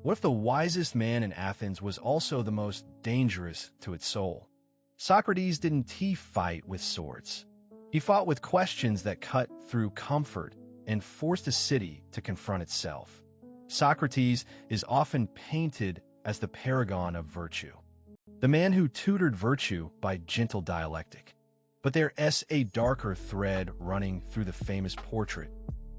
What if the wisest man in Athens was also the most dangerous to its soul? Socrates didn't fight with swords. He fought with questions that cut through comfort and forced a city to confront itself. Socrates is often painted as the paragon of virtue, the man who tutored virtue by gentle dialectic. But there's a darker thread running through the famous portrait,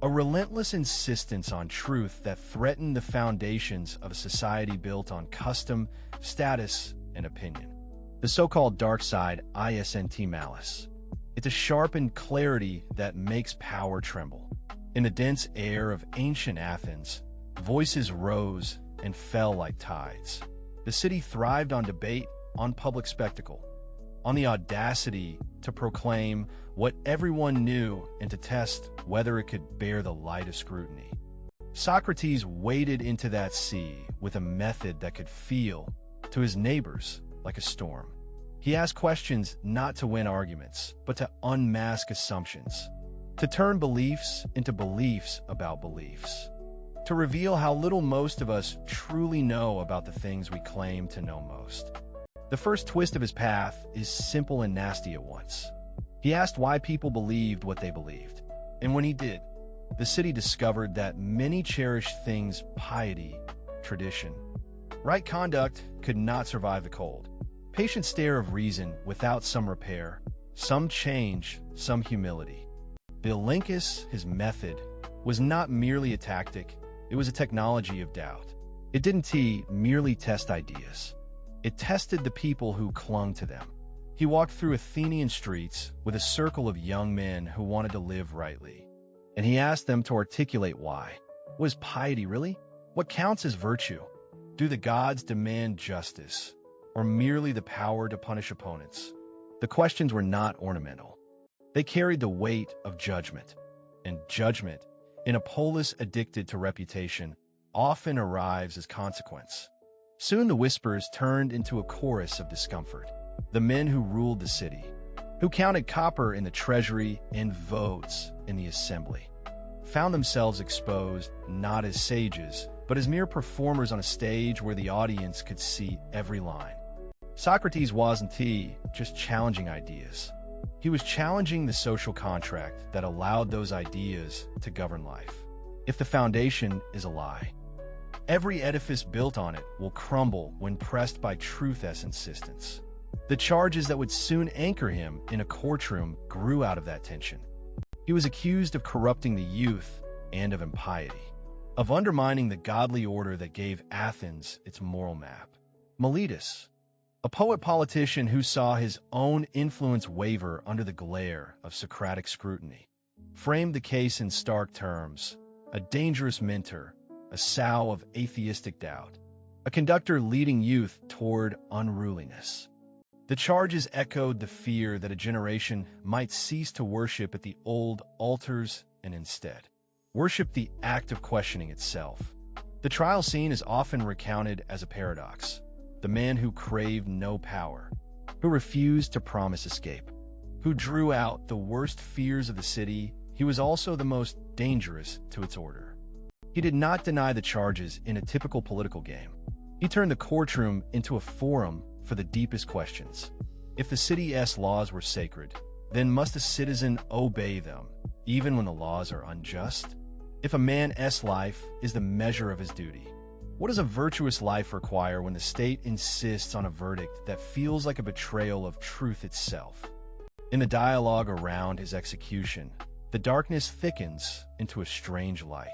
a relentless insistence on truth that threatened the foundations of a society built on custom, status, and opinion. The so-called dark side, isn't malice. It's a sharpened clarity that makes power tremble. In the dense air of ancient Athens, voices rose and fell like tides. The city thrived on debate, on public spectacle, on the audacity to proclaim what everyone knew and to test whether it could bear the light of scrutiny. Socrates waded into that sea with a method that could feel, to his neighbors, like a storm. He asked questions not to win arguments, but to unmask assumptions, to turn beliefs into beliefs about beliefs, to reveal how little most of us truly know about the things we claim to know most. The first twist of his path is simple and nasty at once. He asked why people believed what they believed, and when he did, the city discovered that many cherished things, piety, tradition, right conduct, could not survive the cold, patient stare of reason without some repair, some change, some humility. The elenchus, his method, was not merely a tactic, it was a technology of doubt. It didn't merely test ideas. It tested the people who clung to them. He walked through Athenian streets with a circle of young men who wanted to live rightly, and he asked them to articulate why. Was piety really? What counts as virtue? Do the gods demand justice, or merely the power to punish opponents? The questions were not ornamental. They carried the weight of judgment, and judgment, in a polis addicted to reputation, often arrives as consequence. Soon the whispers turned into a chorus of discomfort. The men who ruled the city, who counted copper in the treasury and votes in the assembly, found themselves exposed not as sages, but as mere performers on a stage where the audience could see every line. Socrates wasn't just challenging ideas. He was challenging the social contract that allowed those ideas to govern life. If the foundation is a lie, every edifice built on it will crumble when pressed by truth's insistence. The charges that would soon anchor him in a courtroom grew out of that tension. He was accused of corrupting the youth and of impiety, of undermining the godly order that gave Athens its moral map. Miletus, a poet-politician who saw his own influence waver under the glare of Socratic scrutiny, framed the case in stark terms: a dangerous mentor, a sow of atheistic doubt, a conductor leading youth toward unruliness. The charges echoed the fear that a generation might cease to worship at the old altars and instead worship the act of questioning itself. The trial scene is often recounted as a paradox: the man who craved no power, who refused to promise escape, who drew out the worst fears of the city, he was also the most dangerous to its order. He did not deny the charges in a typical political game. He turned the courtroom into a forum for the deepest questions. If the city's laws were sacred, then must a citizen obey them, even when the laws are unjust? If a man's life is the measure of his duty, what does a virtuous life require when the state insists on a verdict that feels like a betrayal of truth itself? In the dialogue around his execution, the darkness thickens into a strange light.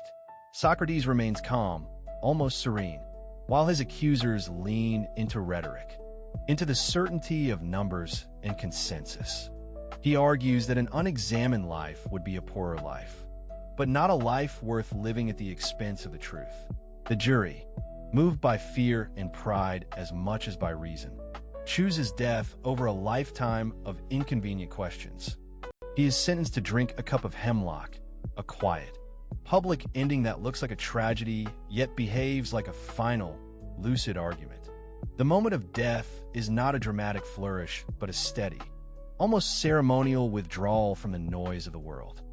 Socrates remains calm, almost serene, while his accusers lean into rhetoric, into the certainty of numbers and consensus. He argues that an unexamined life would be a poorer life, but not a life worth living at the expense of the truth. The jury, moved by fear and pride as much as by reason, chooses death over a lifetime of inconvenient questions. He is sentenced to drink a cup of hemlock, a quiet, public ending that looks like a tragedy, yet behaves like a final, lucid argument. The moment of death is not a dramatic flourish, but a steady, almost ceremonial withdrawal from the noise of the world.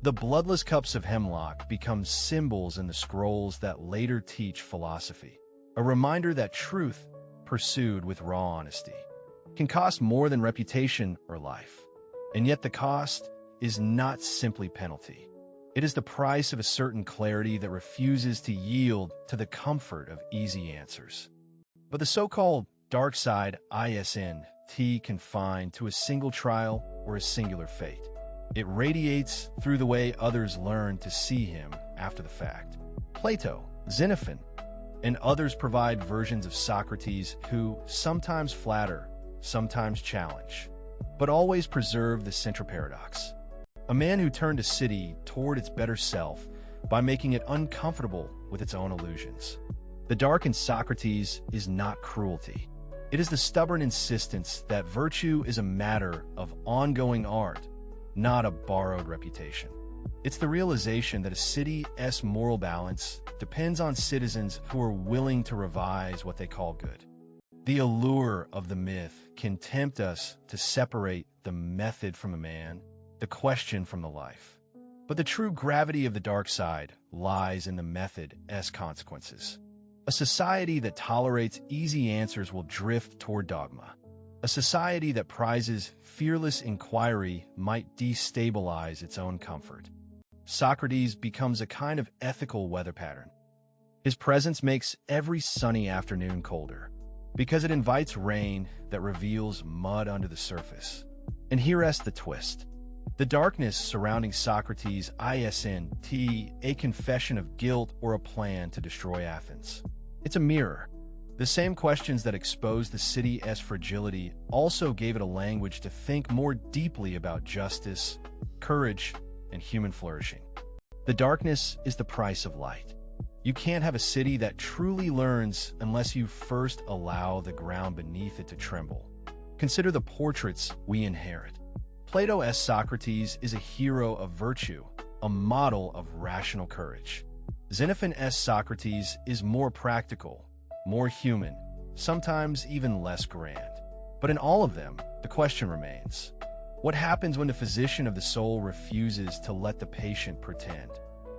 The bloodless cups of hemlock become symbols in the scrolls that later teach philosophy. a reminder that truth, pursued with raw honesty, can cost more than reputation or life. And yet the cost is not simply penalty. It is the price of a certain clarity that refuses to yield to the comfort of easy answers. But the so-called dark side isn't confined to a single trial or a singular fate. It radiates through the way others learn to see him after the fact. Plato, Xenophon, and others provide versions of Socrates who sometimes flatter, sometimes challenge, but always preserve the central paradox. A man who turned a city toward its better self by making it uncomfortable with its own illusions. The dark in Socrates is not cruelty. It is the stubborn insistence that virtue is a matter of ongoing art, not a borrowed reputation. It's the realization that a city's moral balance depends on citizens who are willing to revise what they call good. The allure of the myth can tempt us to separate the method from the man, the question from the life. But the true gravity of the dark side lies in the method's consequences. A society that tolerates easy answers will drift toward dogma. A society that prizes fearless inquiry might destabilize its own comfort. Socrates becomes a kind of ethical weather pattern. His presence makes every sunny afternoon colder, because it invites rain that reveals mud under the surface. And here's the twist. The darkness surrounding Socrates isn't a confession of guilt or a plan to destroy Athens. It's a mirror. The same questions that exposed the city's fragility also gave it a language to think more deeply about justice, courage, and human flourishing. The darkness is the price of light. You can't have a city that truly learns unless you first allow the ground beneath it to tremble. Consider the portraits we inherit. Plato's Socrates is a hero of virtue, a model of rational courage. Xenophon's Socrates is more practical, more human, sometimes even less grand. But in all of them, the question remains: what happens when the physician of the soul refuses to let the patient pretend?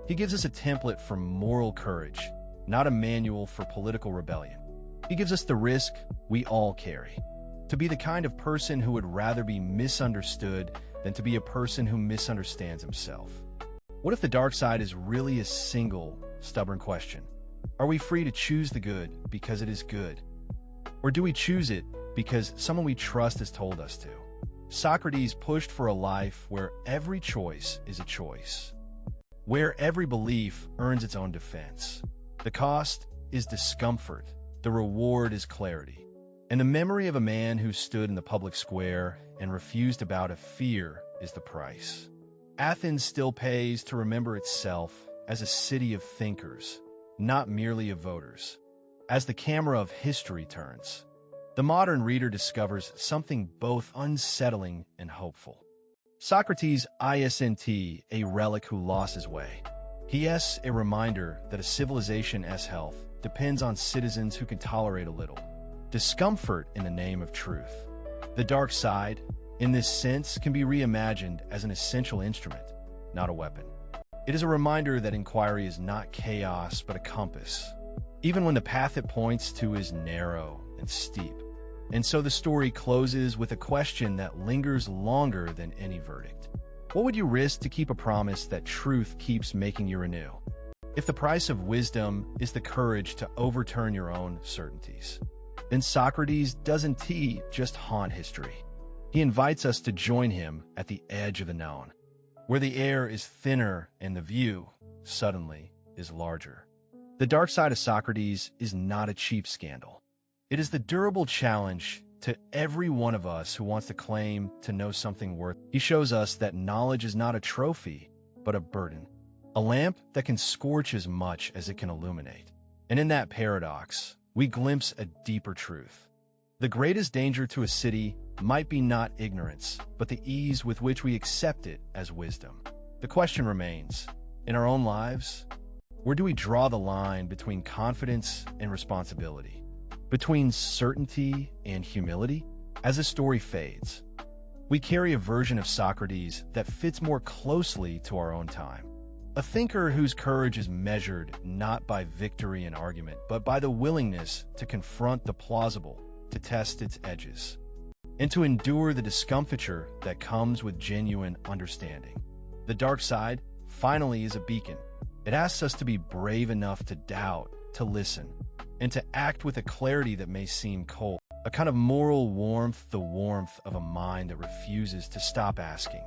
He gives us a template for moral courage, not a manual for political rebellion. He gives us the risk we all carry: to be the kind of person who would rather be misunderstood than to be a person who misunderstands himself. What if the dark side is really a single, stubborn question? Are we free to choose the good because it is good? Or do we choose it because someone we trust has told us to? Socrates pushed for a life where every choice is a choice, where every belief earns its own defense. The cost is discomfort, the reward is clarity. And the memory of a man who stood in the public square and refused to bow to fear is the price. Athens still pays to remember itself as a city of thinkers, not merely of voters. As the camera of history turns, the modern reader discovers something both unsettling and hopeful. Socrates isn't a relic who lost his way. He is a reminder that a civilization's health depends on citizens who can tolerate a little discomfort in the name of truth. The dark side, in this sense, can be reimagined as an essential instrument, not a weapon. It is a reminder that inquiry is not chaos, but a compass, even when the path it points to is narrow and steep. And so the story closes with a question that lingers longer than any verdict. What would you risk to keep a promise that truth keeps making you renew? If the price of wisdom is the courage to overturn your own certainties, then Socrates doesn't just haunt history. He invites us to join him at the edge of the known, where the air is thinner and the view, suddenly, is larger. The dark side of Socrates is not a cheap scandal. It is the durable challenge to every one of us who wants to claim to know something worth. He shows us that knowledge is not a trophy, but a burden, a lamp that can scorch as much as it can illuminate. And in that paradox, we glimpse a deeper truth. The greatest danger to a city might be not ignorance, but the ease with which we accept it as wisdom. The question remains, in our own lives, where do we draw the line between confidence and responsibility? Between certainty and humility? As the story fades, we carry a version of Socrates that fits more closely to our own time. A thinker whose courage is measured not by victory in argument, but by the willingness to confront the plausible, to test its edges, and to endure the discomfiture that comes with genuine understanding. The dark side, finally, is a beacon. It asks us to be brave enough to doubt, to listen, and to act with a clarity that may seem cold, a kind of moral warmth, the warmth of a mind that refuses to stop asking.